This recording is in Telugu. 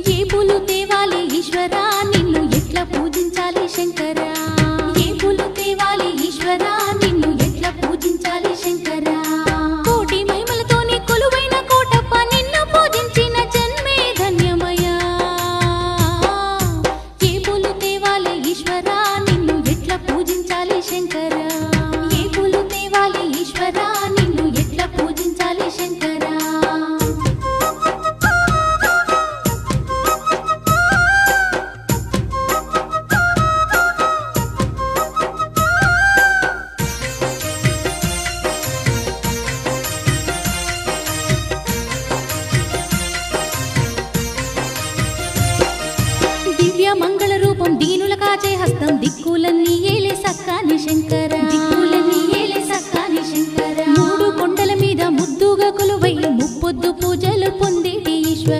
ఏ పూలు తేవాలి ఈశ్వరా నిన్ను ఎట్లా పూజించాలి శంకరా ఏ పూలు తేవాలి ఈశ్వరా నిన్ను ఎట్లా పూజించాలి శంకరా కోటి మహిమలతోని కొలువైన కోటప్ప నిన్ను పూజించిన జన్మే ధన్యమయ్యా ఏ పూలు తేవాలి ఈశ్వరా నిన్ను ఎట్లా పూజించాలి శంకరా ఏ పూలు తేవాలి ఈశ్వరా నిన్ను ఎట్లా పూజించాలి శంకరా దివ్య మంగళ రూపం దీనుల కాచే హస్తం దిక్కులన్నీ ఏలే సక్కాని శంకరా